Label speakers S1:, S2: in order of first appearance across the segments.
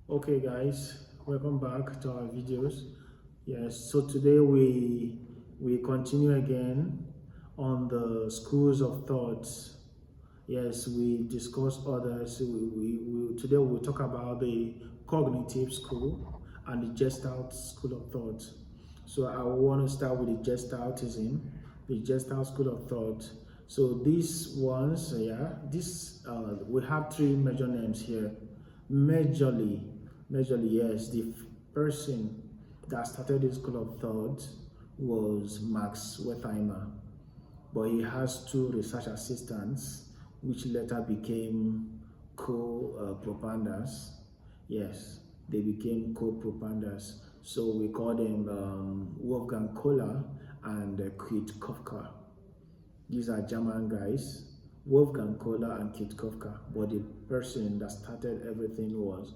S1: Okay guys, welcome back to our videos. Yes, so today we continue again on the schools of thoughts. Yes, we discuss others. Today we'll talk about the cognitive school and the Gestalt school of thought. So I want to start with the Gestaltism, the Gestalt school of thought. So these ones, we have three major names here. Majorly, yes, the person that started this school of thought was Max Wertheimer, but he has two research assistants, which later became co-propaganders. Yes, they became co-propaganders. So we call them Wolfgang Kohler and Kurt Kafka. These are German guys, Wolfgang Kohler and Kurt Kafka. But the person that started everything was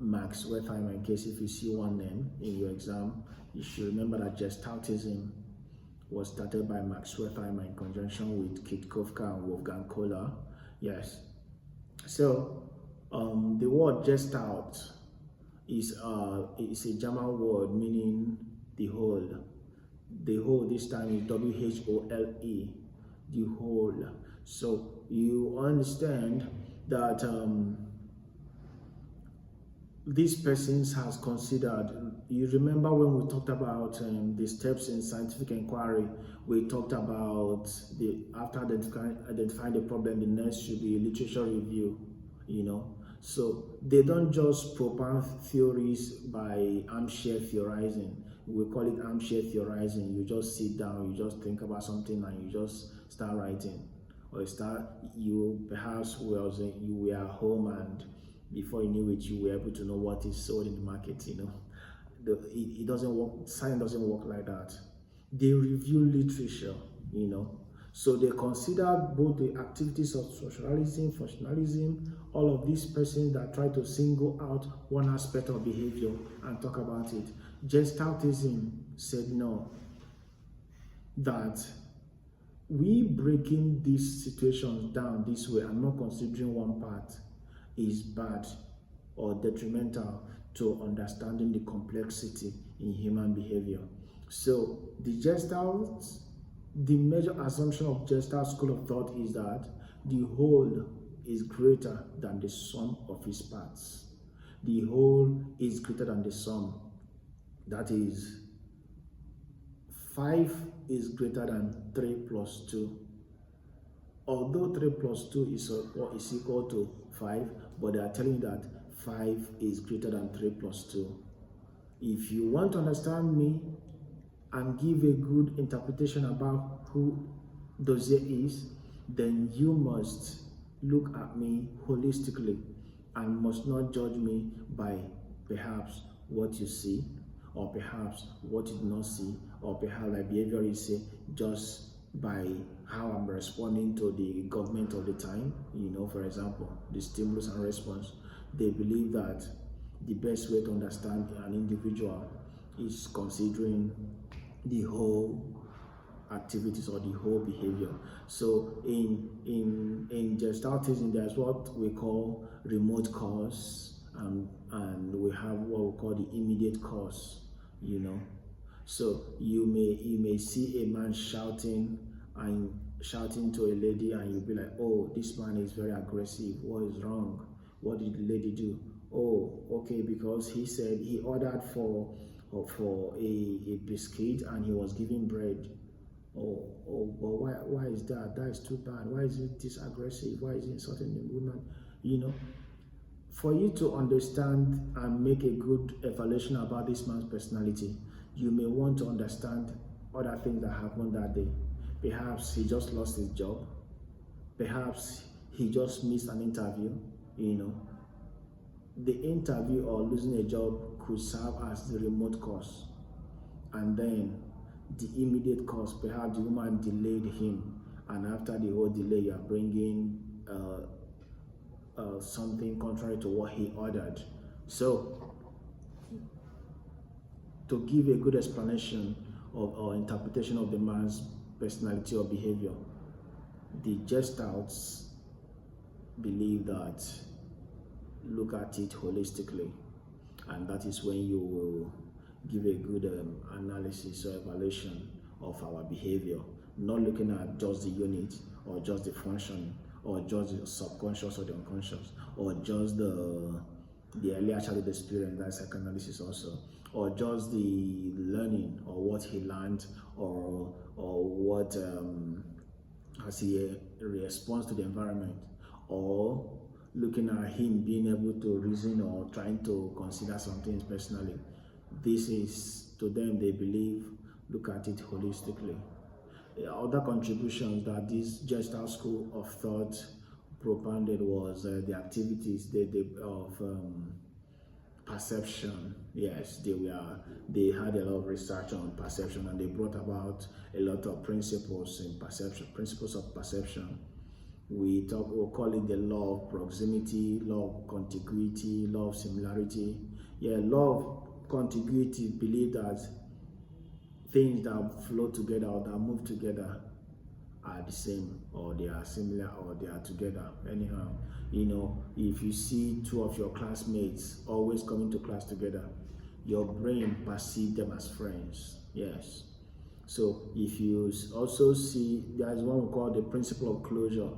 S1: Max Wertheimer. In case if you see one name in your exam, you should remember that Gestaltism was started by Max Wertheimer in conjunction with Kurt Kafka and Wolfgang Kohler. Yes. So the word Gestalt is a German word meaning the whole. The whole this time is WHOLE, the whole. So you understand that these persons has considered. You remember when we talked about the steps in scientific inquiry, we talked about the after identifying the problem, the next should be literature review, so they don't just propound theories by armchair theorizing. We call it armchair theorizing. You just sit down, you just think about something and you just start writing, or you perhaps you were at home and before you knew it, you were able to know what is sold in the market. It doesn't work. Science doesn't work like that. They review literature. So they consider both the activities of socialism, functionalism, all of these persons that try to single out one aspect of behavior and talk about it. Gestaltism said no, that we breaking these situations down this way and not considering one part is bad or detrimental to understanding the complexity in human behavior. So the major assumption of Gestalt school of thought is that the whole is greater than the sum of its parts. The whole is greater than the sum. That is, 5 is greater than 3 plus 2. Although 3 plus 2 is equal to 5, but they are telling you that 5 is greater than 3 plus 2. If you want to understand me and give a good interpretation about who Dozier is, then you must look at me holistically and must not judge me by perhaps what you see, or perhaps what you do not see, or perhaps like behavior is say just by how I'm responding to the government of the time. For example, the stimulus and response. They believe that the best way to understand an individual is considering the whole activities or the whole behavior. So in Gestaltism, there's what we call remote cause, and we have what we call the immediate cause. So you may see a man shouting to a lady, and you'll be like, oh, this man is very aggressive. What is wrong? What did the lady do? Oh, okay, because he said he ordered for a biscuit and he was giving bread. But why is that? That is too bad. Why is it this aggressive? Why is he insulting the woman? For you to understand and make a good evaluation about this man's personality, you may want to understand other things that happened that day. Perhaps he just lost his job. Perhaps he just missed an interview. The interview or losing a job could serve as the remote cause. And then the immediate cause, perhaps the woman delayed him, and after the whole delay, you are bringing something contrary to what he ordered. So, to give a good explanation or interpretation of the man's personality or behavior, the Gestalts believe that look at it holistically. and that is when you will give a good analysis or evaluation of our behavior, not looking at just the unit or just the function or just the subconscious or the unconscious or just the earlier childhood experience, that's psychoanalysis also, or just the learning or what he learned or what as he responds to the environment, or looking at him being able to reason or trying to consider some things personally. This is, to them, they believe, look at it holistically. Other contributions that this Gestalt school of thought propounded was the activities of perception. Yes, they had a lot of research on perception, and they brought about a lot of principles in perception, principles of perception. We'll call it the law of proximity, law of contiguity, law of similarity. Yeah, law of contiguity believe that things that flow together or that move together are the same, or they are similar, or they are together. Anyhow, if you see two of your classmates always coming to class together, your brain perceives them as friends. Yes. So if you also see, there is one we call the principle of closure.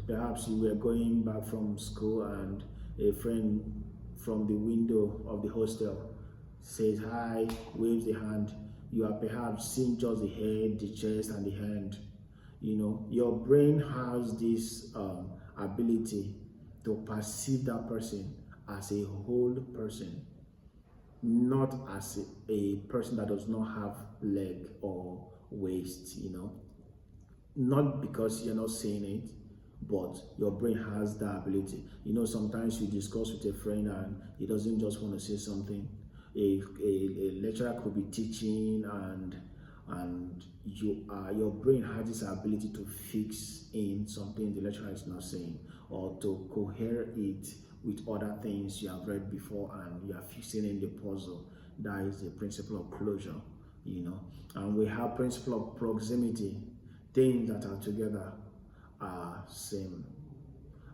S1: Perhaps you were going back from school and a friend from the window of the hostel says hi, waves the hand. You are perhaps seeing just the head, the chest, and the hand. Your brain has this ability to perceive that person as a whole person, not as a person that does not have leg or waist, not because you're not saying it, but your brain has that ability. Sometimes you discuss with a friend and he doesn't just want to say something. A lecturer could be teaching and your brain has this ability to fix in something the lecturer is not saying, or to cohere it with other things you have read before, and you are fixing in the puzzle. That is the principle of closure, And we have principle of proximity. Things that are together are same.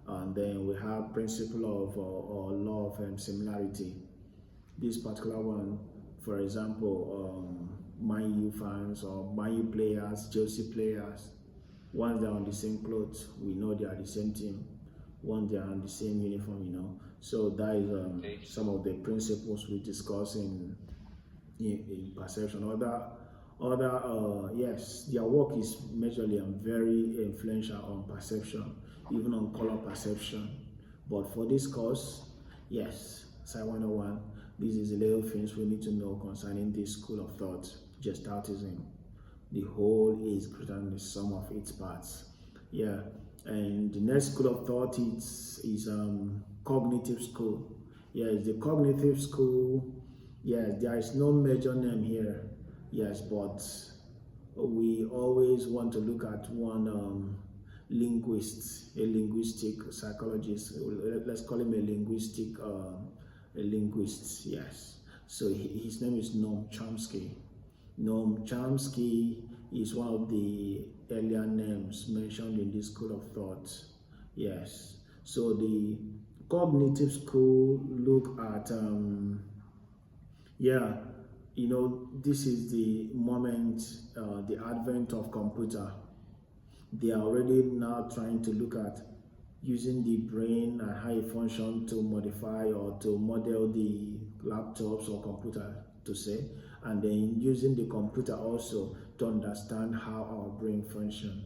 S1: And then we have principle of or law of similarity. This particular one, for example, Man U fans or Man U players, Chelsea players, once they're on the same clothes, we know they are the same team. Once they are on the same uniform, So that is some of the principles we discuss in perception. Yes, their work is majorly and very influential on perception, even on color perception. But for this course, yes, Sci 101, this is the little things we need to know concerning this school of thought, Gestaltism. The whole is greater than the sum of its parts. Yeah, and the next school of thought is cognitive school. Yes, the cognitive school. Yes, there is no major name here. Yes, but we always want to look at one linguist, a linguistic psychologist. Let's call him a linguist. Yes. So his name is Noam Chomsky. Noam Chomsky is one of the earlier names mentioned in this school of thought. Yes. So the cognitive school look at this is the moment, the advent of computer. They are already now trying to look at using the brain and how it functions to modify or to model the laptops or computer, to say, and then using the computer also to understand how our brain functions.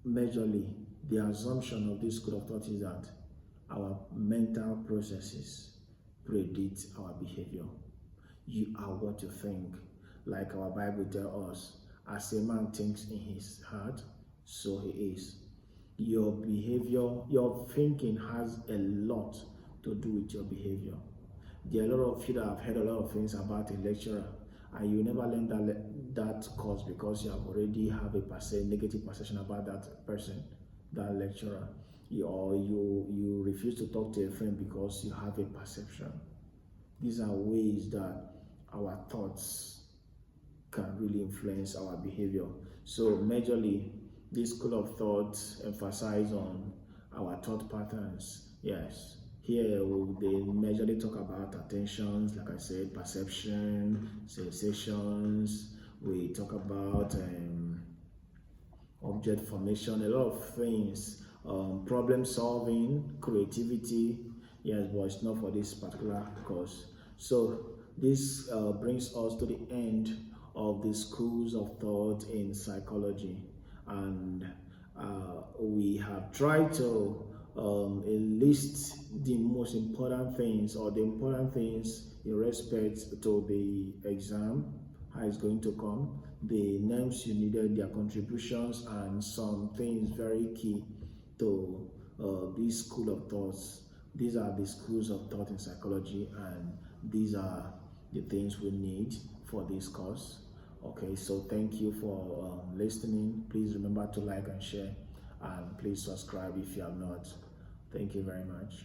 S1: Majorly, the assumption of this school of thought is that our mental processes predict our behavior. You are what you think. Like our Bible tells us, as a man thinks in his heart, so he is. Your behavior, your thinking has a lot to do with your behavior. There are a lot of you that have heard a lot of things about a lecturer, and you never learn that course because you have already have a negative perception about that person, that lecturer, or you refuse to talk to a friend because you have a perception. These are ways that our thoughts can really influence our behavior. So majorly, this school of thought emphasizes on our thought patterns. Yes, Here they majorly talk about attentions, like I said, perception, sensations. We talk about object formation, a lot of things, problem solving, creativity. Yes, but it's not for this particular course. So this brings us to the end of the schools of thought in psychology, and we have tried to list the most important things, or the important things in respect to the exam, how it's going to come, the names you needed, their contributions, and some things very key to this school of thoughts. These are the schools of thought in psychology, and these are the things we need for this course. Okay, so thank you for listening. Please remember to like and share, and please subscribe if you have not. Thank you very much.